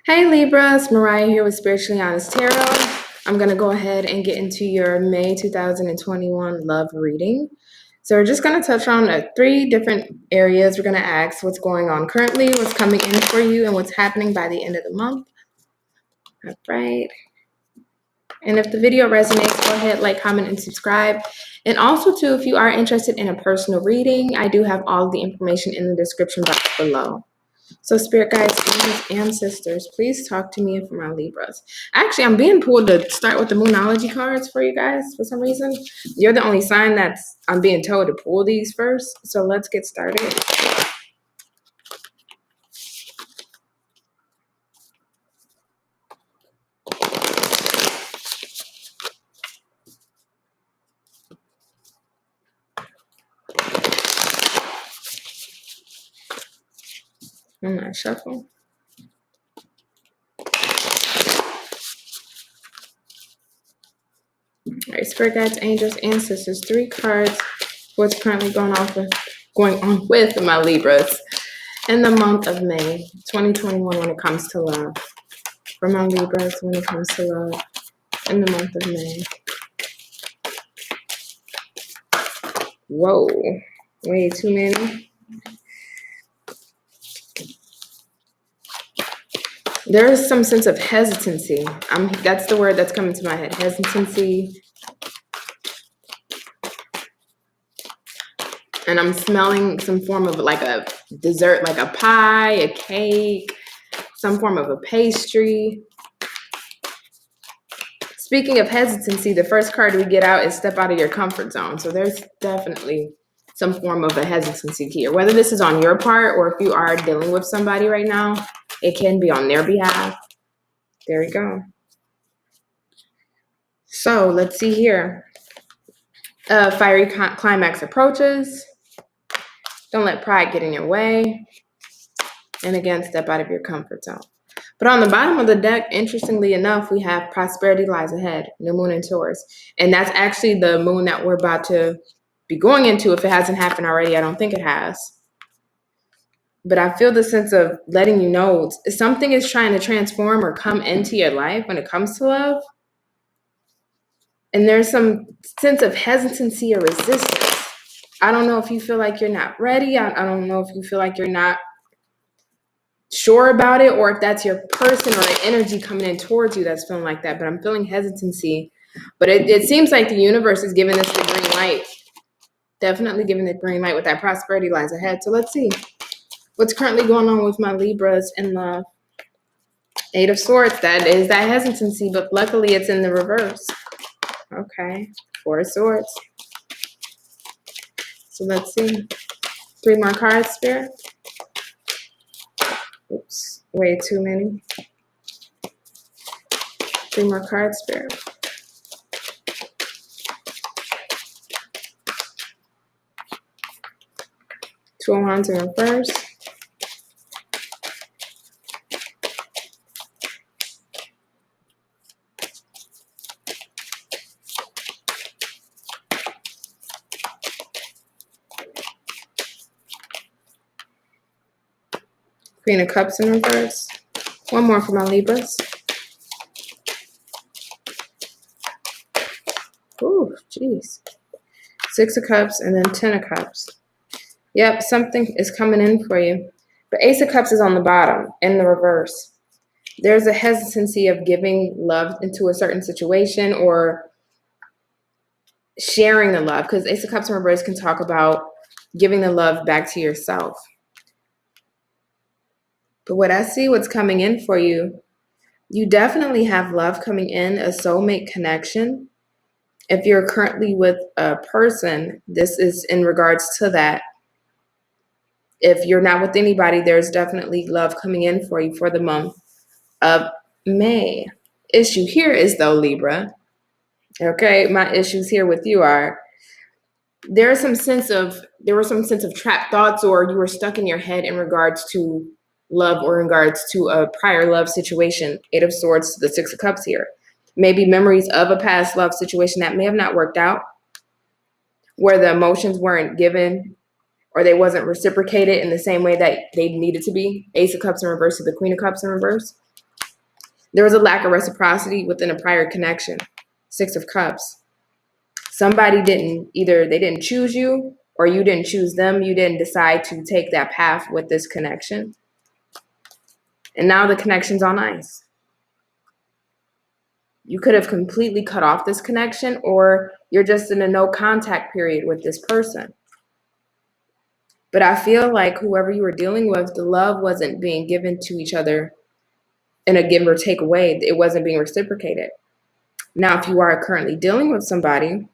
Hey Libra, it's Mariah here with Spiritually Honest Tarot. I'm going to go ahead and get into your May 2021 love reading. So we're just going to touch on 3 different areas. We're going to ask what's going on currently, what's coming in for you, and what's happening by the end of the month. All right. And if the video resonates, go ahead, like, comment, and subscribe. And also, too, if you are interested in a personal reading, I do have all the information in the description box below. So spirit guides, angels, and sisters, please talk to me for my Libras. Actually, I'm being pulled to start with the Moonology cards for you guys for some reason. You're the only sign that's I'm being told to pull these first. So let's get started. I'm gonna shuffle. All right, spirit guides, angels, and sisters, 3 cards. What's currently going on with my Libras in the month of May 2021 when it comes to love. For my Libras when it comes to love in the month of May. Whoa, way too many. There is some sense of hesitancy. That's the word that's coming to my head. Hesitancy. And I'm smelling some form of like a dessert, like a pie, a cake, some form of a pastry. Speaking of hesitancy, the first card we get out is step out of your comfort zone. So there's definitely some form of a hesitancy here. Whether this is on your part or if you are dealing with somebody right now, it can be on their behalf. There we go. So let's see here. Fiery climax approaches. Don't let pride get in your way. And again, step out of your comfort zone. But on the bottom of the deck, interestingly enough, we have prosperity lies ahead, new moon in Taurus. And that's actually the moon that we're about to be going into. If it hasn't happened already, I don't think it has. But I feel the sense of letting you know something is trying to transform or come into your life when it comes to love. And there's some sense of hesitancy or resistance. I don't know if you feel like you're not ready. I don't know if you feel like you're not sure about it, or if that's your person or an energy coming in towards you that's feeling like that. But I'm feeling hesitancy. But it seems like the universe is giving us the green light. Definitely giving the green light with that prosperity lies ahead. So let's see what's currently going on with my Libras in love. 8 of Swords. That is that hesitancy, but luckily it's in the reverse. Okay. 4 of Swords. So let's see. 3 more cards, Spirit. Oops, way too many. 3 more cards, Spirit. 2 of Wands in reverse. Queen of Cups in reverse. 1 more for my Libras. Ooh, jeez. 6 of Cups and then 10 of Cups. Yep, something is coming in for you. But Ace of Cups is on the bottom in the reverse. There's a hesitancy of giving love into a certain situation or sharing the love, because Ace of Cups in reverse can talk about giving the love back to yourself. But what I see, what's coming in for you, you definitely have love coming in, a soulmate connection. If you're currently with a person, this is in regards to that. If you're not with anybody, there's definitely love coming in for you for the month of May. Issue here is, though, Libra. Okay, my issues here with you are there were some sense of trapped thoughts, or you were stuck in your head in regards to love or in regards to a prior love situation. 8 of Swords to the 6 of Cups here. Maybe memories of a past love situation that may have not worked out, where the emotions weren't given or they wasn't reciprocated in the same way that they needed to be. Ace of Cups in reverse to the Queen of Cups in reverse. There was a lack of reciprocity within a prior connection. 6 of Cups. Somebody they didn't choose you, or you didn't choose them. You didn't decide to take that path with this connection. And now the connection's on ice. You could have completely cut off this connection, or you're just in a no contact period with this person. But I feel like whoever you were dealing with, the love wasn't being given to each other in a give or take way. It wasn't being reciprocated. Now, if you are currently dealing with somebody,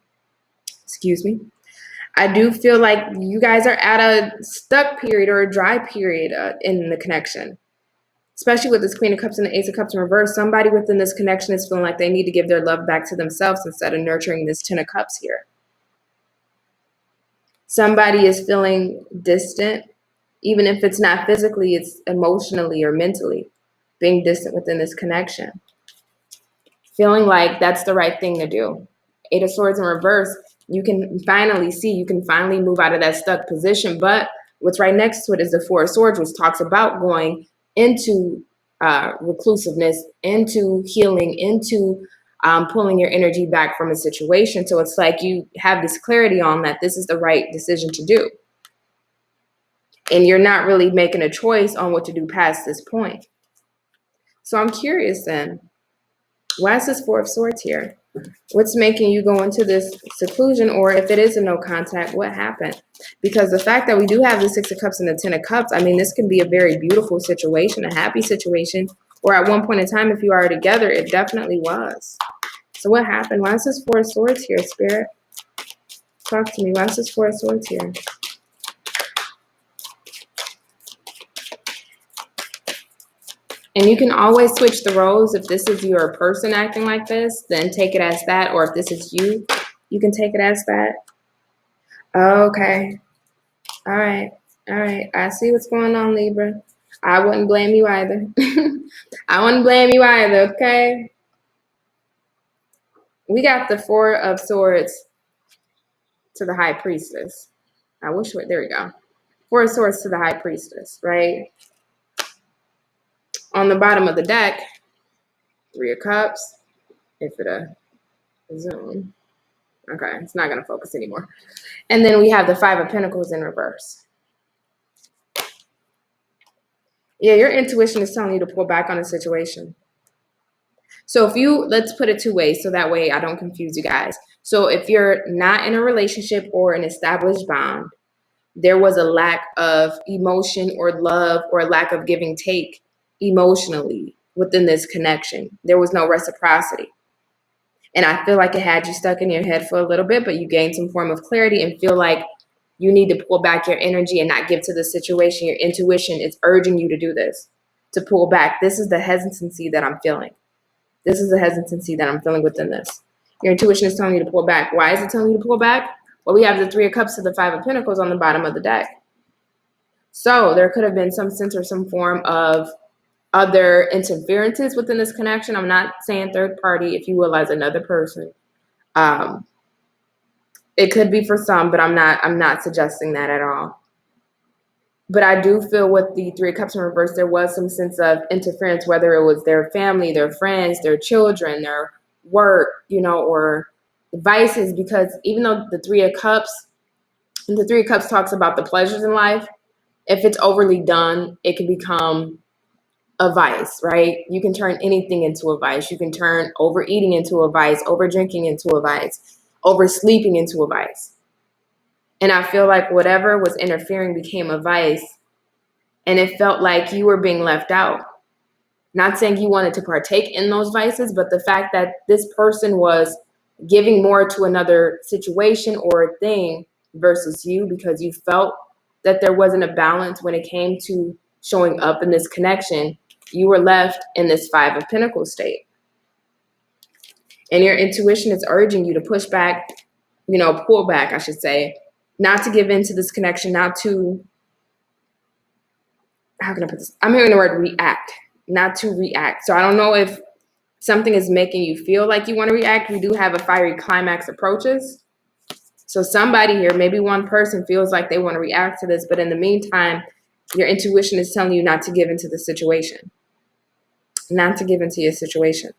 I do feel like you guys are at a stuck period or a dry period in the connection. Especially with this Queen of Cups and the Ace of Cups in reverse, somebody within this connection is feeling like they need to give their love back to themselves instead of nurturing this 10 of Cups here. Somebody is feeling distant, even if it's not physically, it's emotionally or mentally, being distant within this connection. Feeling like that's the right thing to do. 8 of Swords in reverse, you can finally move out of that stuck position. But what's right next to it is the 4 of Swords, which talks about going into reclusiveness, into healing, into pulling your energy back from a situation. So it's like you have this clarity on that this is the right decision to do. And you're not really making a choice on what to do past this point. So I'm curious then, why is this 4 of Swords here? What's making you go into this seclusion? Or if it is a no contact, what happened? Because the fact that we do have the 6 of Cups and the 10 of Cups, I mean, this can be a very beautiful situation, a happy situation. Or at one point in time, if you are together, it definitely was. So what happened? Why is this 4 of Swords here, Spirit? Talk to me. Why is this 4 of Swords here? And you can always switch the roles. If this is your person acting like this, then take it as that. Or if this is you, you can take it as that. Okay. All right. I see what's going on, Libra. I wouldn't blame you either. I wouldn't blame you either, okay? We got the 4 of Swords to the High Priestess. There we go. 4 of Swords to the High Priestess, right? On the bottom of the deck, 3 of Cups. If it zoom. Okay, it's not going to focus anymore. And then we have the 5 of Pentacles in reverse. Yeah, your intuition is telling you to pull back on a situation. So let's put it 2 ways so that way I don't confuse you guys. So if you're not in a relationship or an established bond, there was a lack of emotion or love or a lack of give and take emotionally within this connection. There was no reciprocity. And I feel like it had you stuck in your head for a little bit, but you gained some form of clarity and feel like you need to pull back your energy and not give to the situation. Your intuition is urging you to do this, to pull back. This is the hesitancy that I'm feeling. This is the hesitancy that I'm feeling within this. Your intuition is telling you to pull back. Why is it telling you to pull back? Well, we have the 3 of Cups to the 5 of Pentacles on the bottom of the deck. So there could have been some sense or some form of other interferences within this connection. I'm not saying third party, if you will, as another person. It could be for some, but I'm not suggesting that at all. But I do feel with the 3 of Cups in reverse, there was some sense of interference, whether it was their family, their friends, their children, their work, or vices, because even though the 3 of Cups talks about the pleasures in life, if it's overly done, it can become a vice, right? You can turn anything into a vice. You can turn overeating into a vice, over drinking into a vice, oversleeping into a vice. And I feel like whatever was interfering became a vice, and it felt like you were being left out. Not saying you wanted to partake in those vices, but the fact that this person was giving more to another situation or thing versus you, because you felt that there wasn't a balance when it came to showing up in this connection, you were left in this 5 of Pentacles state. And your intuition is urging you to push back, pull back, I should say, not to give into this connection, not to, how can I put this? I'm hearing the word react, not to react. So I don't know if something is making you feel like you want to react. We do have a fiery climax approaches. So somebody here, maybe one person feels like they want to react to this, but in the meantime, your intuition is telling you not to give into the situation. not to give into your situation.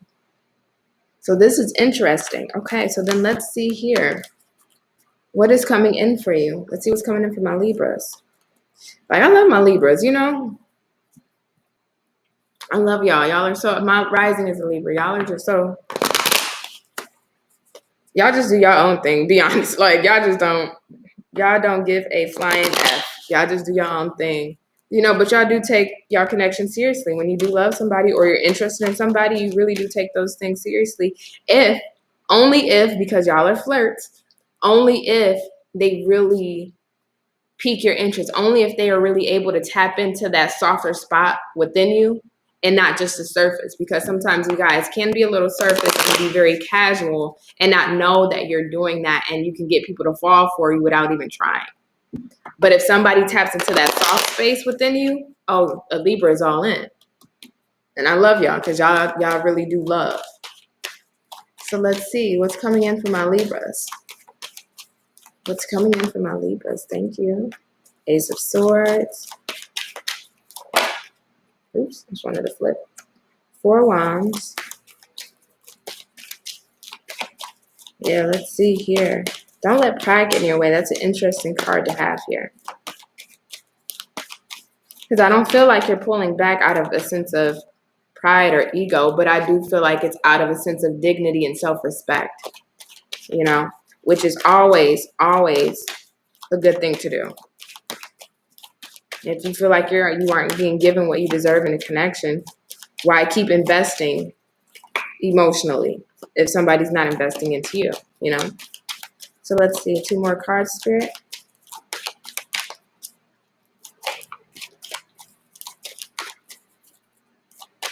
So this is interesting. Okay, so then let's see here. What is coming in for you? Let's see what's coming in for my Libras. Like, I love my Libras, you know? I love y'all. Y'all are so, my rising is a Libra. Y'all are just so, y'all just do your own thing, be honest. Like, y'all don't give a flying F. Y'all just do your own thing. You know, but y'all do take your connection seriously. When you do love somebody or you're interested in somebody, you really do take those things seriously. Only if, because y'all are flirts, only if they really pique your interest, only if they are really able to tap into that softer spot within you and not just the surface. Because sometimes you guys can be a little surface and be very casual and not know that you're doing that, and you can get people to fall for you without even trying. But if somebody taps into that soft space within you, oh, a Libra is all in. And I love y'all because y'all really do love. So let's see what's coming in for my Libras. What's coming in for my Libras? Thank you. Ace of Swords. Oops, I just wanted to flip. 4 Wands. Yeah, let's see here. Don't let pride get in your way. That's an interesting card to have here. Because I don't feel like you're pulling back out of a sense of pride or ego, but I do feel like it's out of a sense of dignity and self-respect, you know, which is always, always a good thing to do. If you feel like you aren't being given what you deserve in a connection, why keep investing emotionally if somebody's not investing into you, you know? So let's see, 2 more cards, Spirit.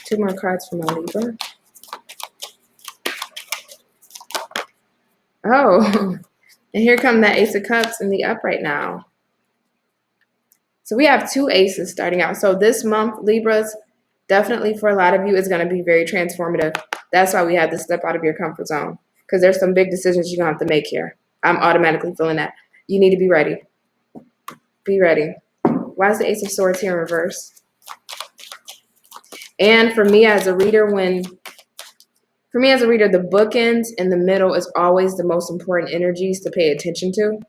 Two more cards for my Libra. Oh, and here come that Ace of Cups in the upright now. So we have 2 aces starting out. So this month, Libras, definitely for a lot of you, is going to be very transformative. That's why we have to step out of your comfort zone, because there's some big decisions you're going to have to make here. I'm automatically feeling that. You need to be ready. Be ready. Why is the Ace of Swords here in reverse? And for me as a reader, the bookends in the middle is always the most important energies to pay attention to.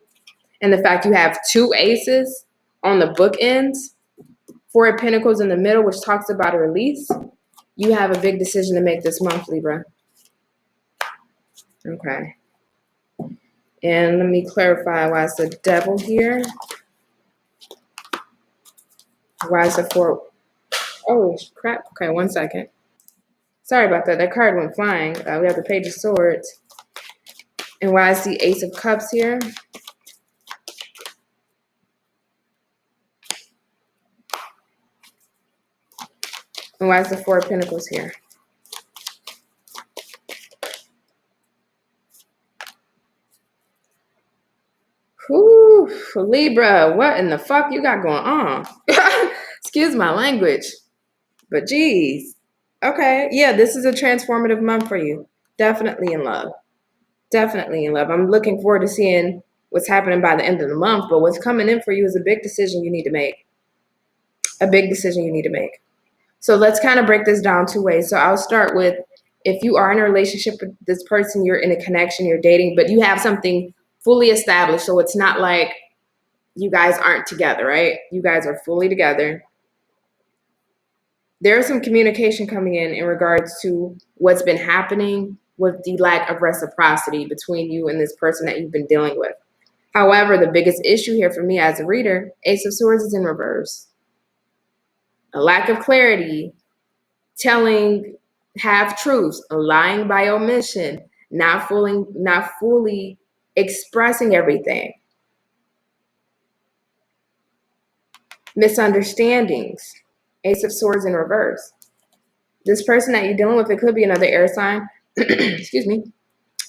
And the fact you have 2 aces on the bookends, 4 of Pentacles in the middle, which talks about a release, you have a big decision to make this month, Libra. Okay. And let me clarify why it's the Devil here. Why is the 4? Oh, crap. Okay, 1 second. Sorry about that. That card went flying. We have the Page of Swords. And why is the Ace of Cups here? And why is the 4 of Pentacles here? Whew, Libra, what in the fuck you got going on? Excuse my language. But geez. Okay, yeah, this is a transformative month for you. Definitely in love. Definitely in love. I'm looking forward to seeing what's happening by the end of the month, but what's coming in for you is a big decision you need to make. A big decision you need to make. So let's kind of break this down 2 ways. So I'll start with, if you are in a relationship with this person, you're in a connection, you're dating, but you have something fully established. So it's not like you guys aren't together, right? You guys are fully together. There's some communication coming in regards to what's been happening with the lack of reciprocity between you and this person that you've been dealing with. However, the biggest issue here for me as a reader, Ace of Swords is in reverse. A lack of clarity, telling half-truths, lying by omission, not fully expressing everything. Misunderstandings. Ace of Swords in reverse. This person that you're dealing with, it could be another air sign. Excuse me.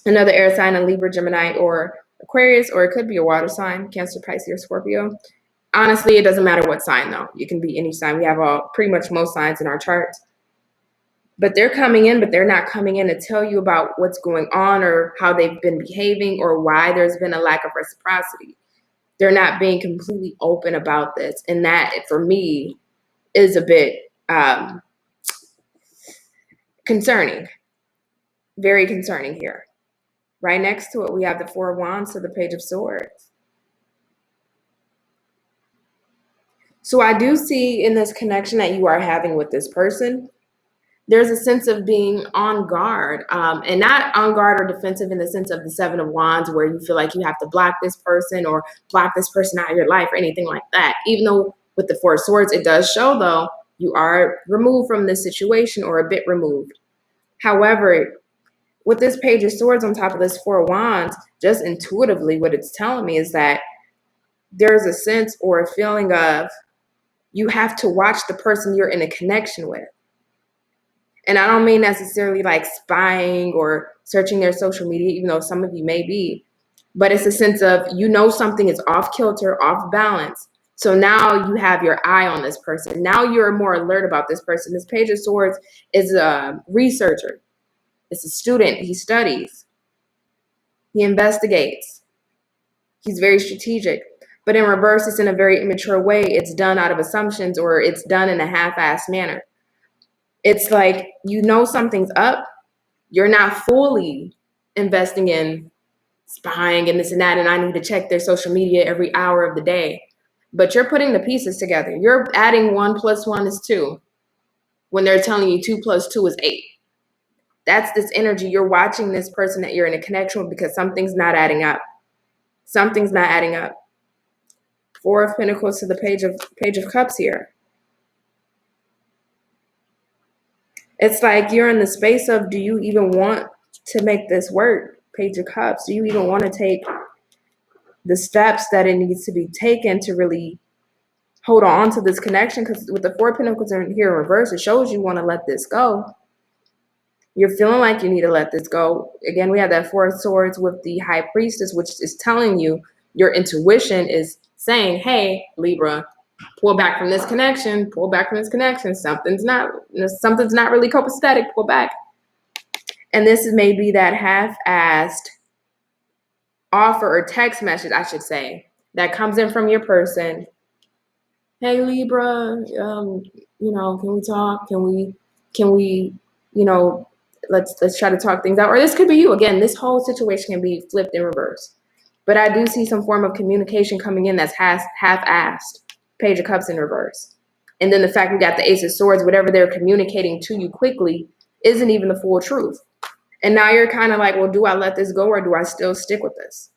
Another air sign, a Libra, Gemini, or Aquarius, or it could be a water sign, Cancer, Pisces, or Scorpio. Honestly, it doesn't matter what sign, though. You can be any sign. We have pretty much most signs in our charts. But they're coming in, but they're not coming in to tell you about what's going on or how they've been behaving or why there's been a lack of reciprocity. They're not being completely open about this. And that, for me, is a bit Concerning. Very concerning here. Right next to it, we have the Four of Wands to the Page of Swords. So I do see in this connection that you are having with this person, there's a sense of being on guard, and not on guard or defensive in the sense of the Seven of Wands, where you feel like you have to block this person or block this person out of your life or anything like that. Even though with the Four of Swords, it does show, though, you are removed from this situation or a bit removed. However, with this Page of Swords on top of this Four of Wands, just intuitively what it's telling me is that there's a sense or a feeling of you have to watch the person you're in a connection with. And I don't mean necessarily like spying or searching their social media, even though some of you may be, but it's a sense of, you know, something is off kilter, off balance. So now you have your eye on this person. Now you're more alert about this person. This Page of Swords is a researcher. It's a student. He studies. He investigates. He's very strategic. But in reverse, it's in a very immature way. It's done out of assumptions, or it's done in a half-assed manner. It's like, you know something's up. You're not fully investing in spying and this and that, and I need to check their social media every hour of the day. But you're putting the pieces together. You're adding 1 + 1 is 2 when they're telling you 2 + 2 is 8. That's this energy. You're watching this person that you're in a connection with because something's not adding up. Something's not adding up. Four of Pentacles to the Page of Cups here. It's like you're in the space of, do you even want to make this work? Page of Cups. Do you even want to take the steps that it needs to be taken to really hold on to this connection? Because with the Four of Pentacles here in reverse, it shows you want to let this go. You're feeling like you need to let this go. Again, we have that Four of Swords with the High Priestess, which is telling you, your intuition is saying, hey, Libra, pull back from this connection. Pull back from this connection. Something's not really copacetic. Pull back. And this is maybe that half-assed offer or text message, I should say, that comes in from your person. Hey, Libra, can we talk? Can we, let's try to talk things out. Or this could be you. Again, this whole situation can be flipped in reverse. But I do see some form of communication coming in that's half-assed. Page of Cups in reverse. And then the fact we got the Ace of Swords, whatever they're communicating to you quickly isn't even the full truth. And now you're kind of like, well, do I let this go or do I still stick with this?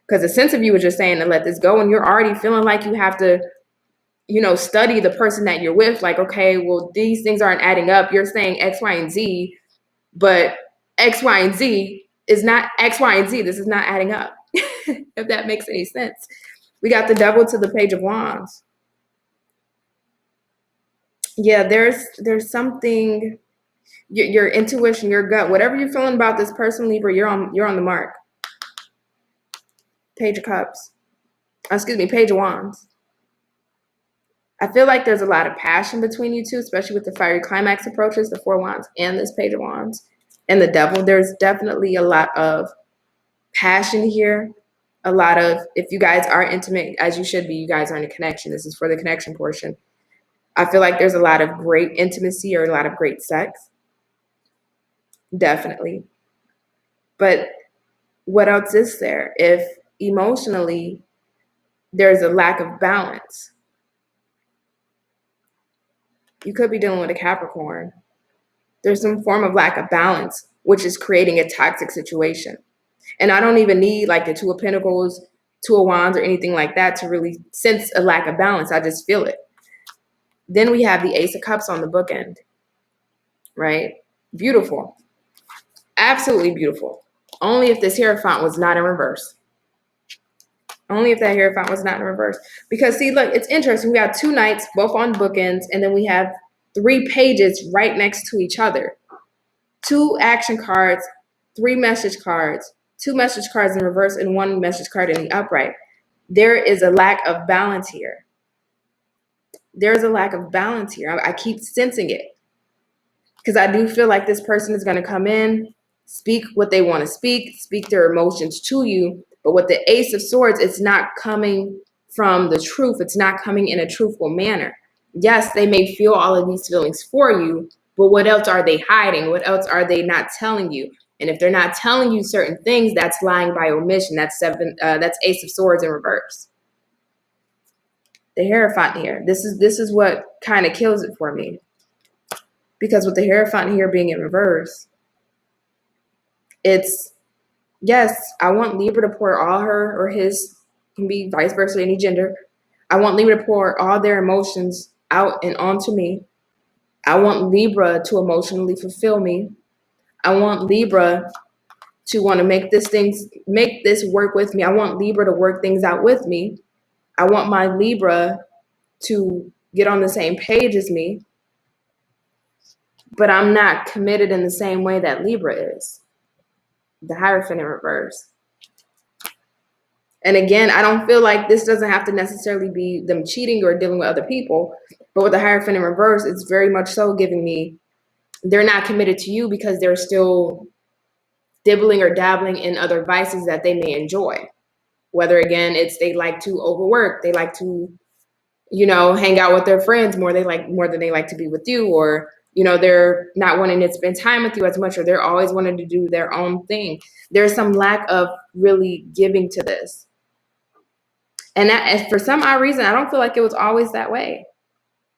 Because the sense of you was just saying to let this go, and you're already feeling like you have to, study the person that you're with. Like, okay, well, these things aren't adding up. You're saying X, Y, and Z, but X, Y, and Z is not X, Y, and Z. This is not adding up, if that makes any sense. We got the Devil to the Page of Wands. Yeah, there's something, your intuition, your gut, whatever you're feeling about this person, Libra, you're on the mark. Page of Cups. Page of Wands. I feel like there's a lot of passion between you two, especially with the fiery climax approaches, the Four of Wands and this Page of Wands and the Devil. There's definitely a lot of passion here. A lot of, if you guys are intimate, as you should be, you guys are in a connection. This is for the connection portion. I feel like there's a lot of great intimacy or a lot of great sex. Definitely. But what else is there? If emotionally there's a lack of balance, you could be dealing with a Capricorn. There's some form of lack of balance, which is creating a toxic situation. And I don't even need like the Two of Pentacles, Two of Wands, or anything like that to really sense a lack of balance. I just feel it. Then we have the Ace of Cups on the bookend, right? Beautiful. Absolutely beautiful. Only if this Hierophant was not in reverse. Only if that Hierophant was not in reverse. Because see, look, it's interesting. We got 2 knights, both on bookends, and then we have 3 pages right next to each other. 2 action cards, 3 message cards, 2 message cards in reverse, and 1 message card in the upright. There is a lack of balance here. There's a lack of balance here. I keep sensing it. Because I do feel like this person is going to come in, speak what they want to speak their emotions to you. But with the Ace of Swords, it's not coming from the truth. It's not coming in a truthful manner. Yes, they may feel all of these feelings for you, But what else are they hiding? What else are they not telling you? And if they're not telling you certain things, that's lying by omission. That's Ace of Swords in reverse. The Hierophant here. This is what kind of kills it for me. Because with the Hierophant here being in reverse, it's, yes, I want Libra to pour all her or his, can be vice versa, any gender. I want Libra to pour all their emotions out and onto me. I want Libra to emotionally fulfill me. I want Libra to want to make this work with me. I want Libra to work things out with me. I want my Libra to get on the same page as me. But I'm not committed in the same way that Libra is. The Hierophant in reverse. And again, I don't feel like this doesn't have to necessarily be them cheating or dealing with other people. But with the Hierophant in reverse, it's very much so giving me, they're not committed to you because they're still dibbling or dabbling in other vices that they may enjoy. Whether, again, it's they like to overwork, they like to, hang out with their friends more than they like to be with you, or, they're not wanting to spend time with you as much, or they're always wanting to do their own thing. There's some lack of really giving to this. And that, for some odd reason, I don't feel like it was always that way.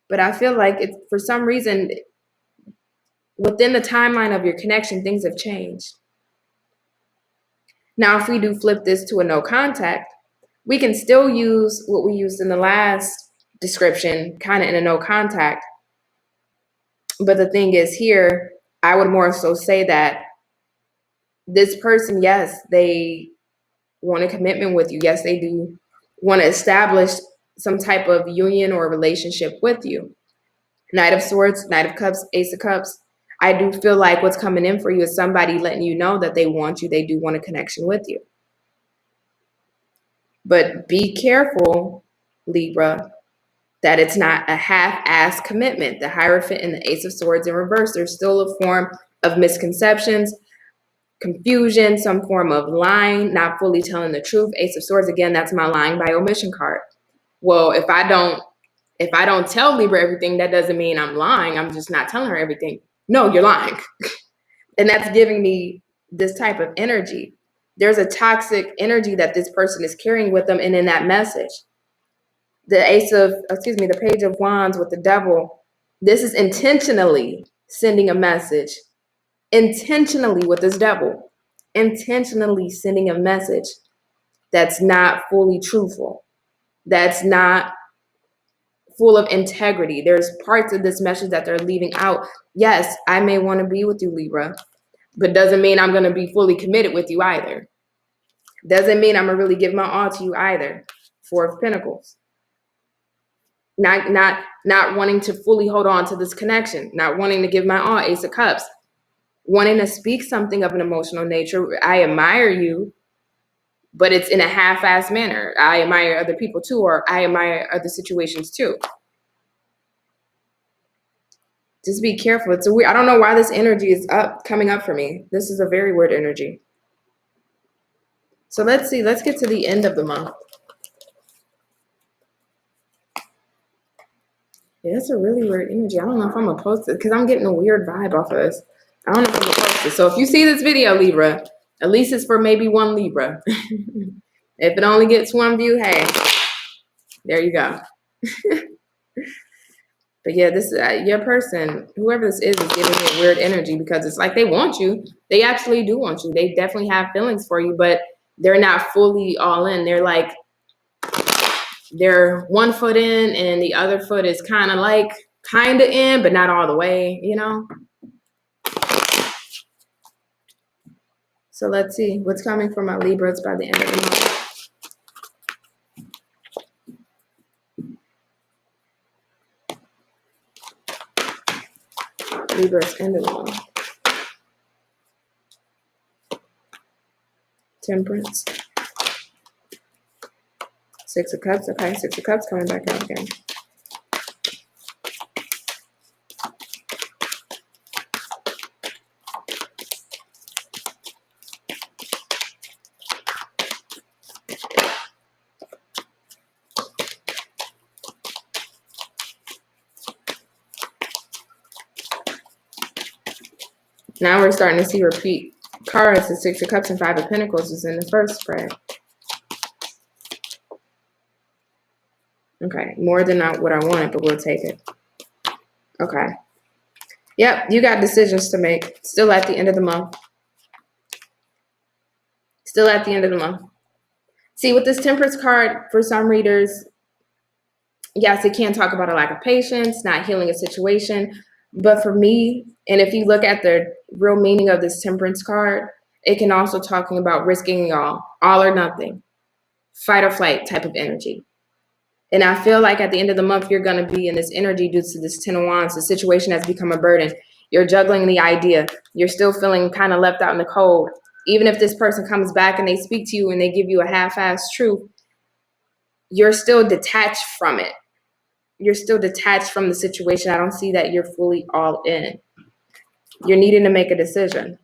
But I feel like it's, for some reason, within the timeline of your connection, things have changed. Now, if we do flip this to a no contact, we can still use what we used in the last description, kind of in a no contact. But the thing is here, I would more so say that this person, yes, they want a commitment with you. Yes, they do want to establish some type of union or relationship with you. Knight of Swords, Knight of Cups, Ace of Cups. I do feel like what's coming in for you is somebody letting you know that they want you. They do want a connection with you. But be careful, Libra, that it's not a half-assed commitment. The Hierophant and the Ace of Swords in reverse, there's still a form of misconceptions, confusion, some form of lying, not fully telling the truth. Ace of Swords, again, that's my lying by omission card. Well, if I don't tell Libra everything, that doesn't mean I'm lying. I'm just not telling her everything. No, you're lying. And that's giving me this type of energy. There's a toxic energy that this person is carrying with them. And in that message, the Page of Wands with the Devil, this is intentionally sending a message, intentionally with this Devil, intentionally sending a message that's not fully truthful, that's not full of integrity. There's parts of this message that they're leaving out. Yes, I may want to be with you, Libra, but doesn't mean I'm going to be fully committed with you either. Doesn't mean I'm going to really give my all to you either. Four of Pentacles. Not wanting to fully hold on to this connection. Not wanting to give my all. Ace of Cups. Wanting to speak something of an emotional nature. I admire you, but it's in a half-assed manner. I admire other people too, or I admire other situations too. Just be careful. It's weird. I don't know why this energy is coming up for me. This is a very weird energy. So let's see. Let's get to the end of the month. Yeah, that's a really weird energy. I don't know if I'm going to post it because I'm getting a weird vibe off of this. I don't know if I'm going to post it. So if you see this video, Libra, at least it's for maybe one Libra. If it only gets one view, hey, there you go. But yeah, this your person, whoever this is giving me a weird energy because it's like they want you. They absolutely do want you. They definitely have feelings for you, but they're not fully all in. They're like, they're 1 foot in and the other foot is kind of in, but not all the way, So let's see what's coming for my Libras by the end of the month. Libras end of the month. Temperance. Six of Cups. Okay, Six of Cups coming back out again. Now we're starting to see repeat cards. The Six of Cups and Five of Pentacles is in the first spread. Okay, more than not what I wanted, but we'll take it. Okay. Yep, you got decisions to make. Still at the end of the month. Still at the end of the month. See, with this Temperance card, for some readers, yes, it can talk about a lack of patience, not healing a situation. But for me, and if you look at the real meaning of this Temperance card, it can also talking about risking all or nothing, fight or flight type of energy. And I feel like at the end of the month, you're going to be in this energy due to this Ten of Wands. The situation has become a burden. You're juggling the idea. You're still feeling kind of left out in the cold. Even if this person comes back and they speak to you and they give you a half-assed truth, you're still detached from it. You're still detached from the situation. I don't see that you're fully all in. You're needing to make a decision.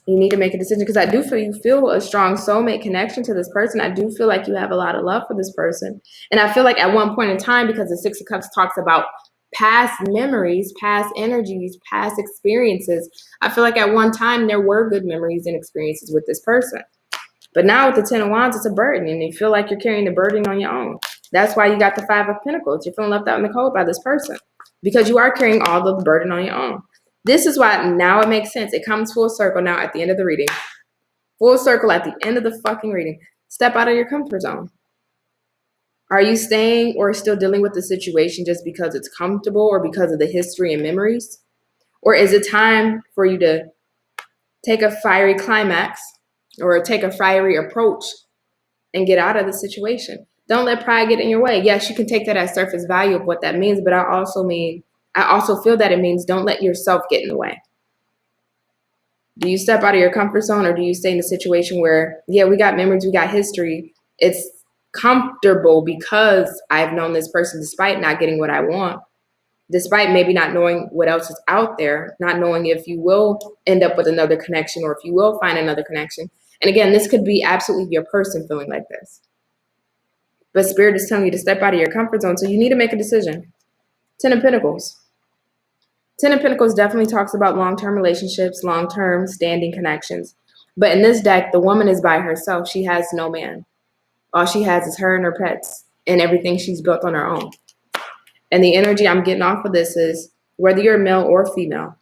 You need to make a decision because I do feel you feel a strong soulmate connection to this person. I do feel like you have a lot of love for this person. And I feel like at one point in time, because the Six of Cups talks about past memories, past energies, past experiences, I feel like at one time there were good memories and experiences with this person. But now with the Ten of Wands, it's a burden and you feel like you're carrying the burden on your own. That's why you got the Five of Pentacles. You're feeling left out in the cold by this person because you are carrying all the burden on your own. This is why now it makes sense. It comes full circle now at the end of the reading. Full circle at the end of the fucking reading. Step out of your comfort zone. Are you staying or still dealing with the situation just because it's comfortable or because of the history and memories? Or is it time for you to take a fiery climax or take a fiery approach and get out of the situation? Don't let pride get in your way. Yes, you can take that as surface value of what that means, but I also feel that it means don't let yourself get in the way. Do you step out of your comfort zone or do you stay in a situation where, yeah, we got memories, we got history. It's comfortable because I've known this person despite not getting what I want, despite maybe not knowing what else is out there, not knowing if you will end up with another connection or if you will find another connection. And again, this could be absolutely your person feeling like this. But Spirit is telling you to step out of your comfort zone, so you need to make a decision. Ten of Pentacles. Ten of Pentacles definitely talks about long-term relationships, long-term standing connections. But in this deck, the woman is by herself. She has no man. All she has is her and her pets and everything she's built on her own. And the energy I'm getting off of this is whether you're male or female,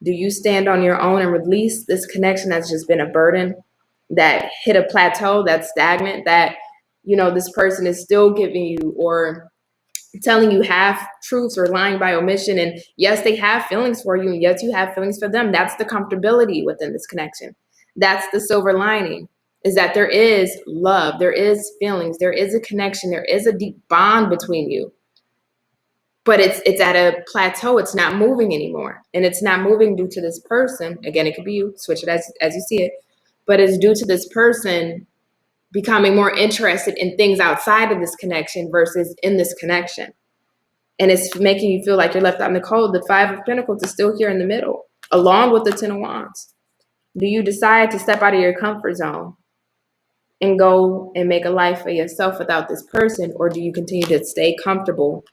do you stand on your own and release this connection that's just been a burden, that hit a plateau, that's stagnant, that, you know, this person is still giving you or telling you half truths or lying by omission. And yes, they have feelings for you. And yes, you have feelings for them. That's the comfortability within this connection. That's the silver lining, is that there is love. There is feelings. There is a connection. There is a deep bond between you. But it's at a plateau. It's not moving anymore. And it's not moving due to this person. Again, it could be you. Switch it as you see it. But it's due to this person becoming more interested in things outside of this connection versus in this connection. And it's making you feel like you're left out in the cold. The Five of Pentacles is still here in the middle, along with the Ten of Wands. Do you decide to step out of your comfort zone and go and make a life for yourself without this person? Or do you continue to stay comfortable,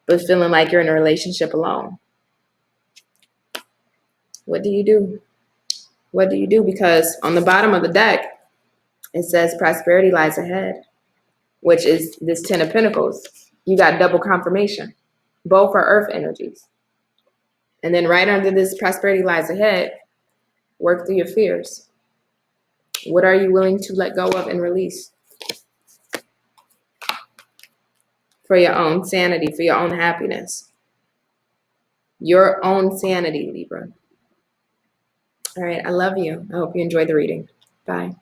but feeling like you're in a relationship alone? What do you do? What do you do? Because on the bottom of the deck, it says prosperity lies ahead, which is this Ten of Pentacles. You got double confirmation. Both are earth energies. And then right under this prosperity lies ahead, work through your fears. What are you willing to let go of and release? For your own sanity, for your own happiness. Your own sanity, Libra. All right, I love you. I hope you enjoyed the reading. Bye.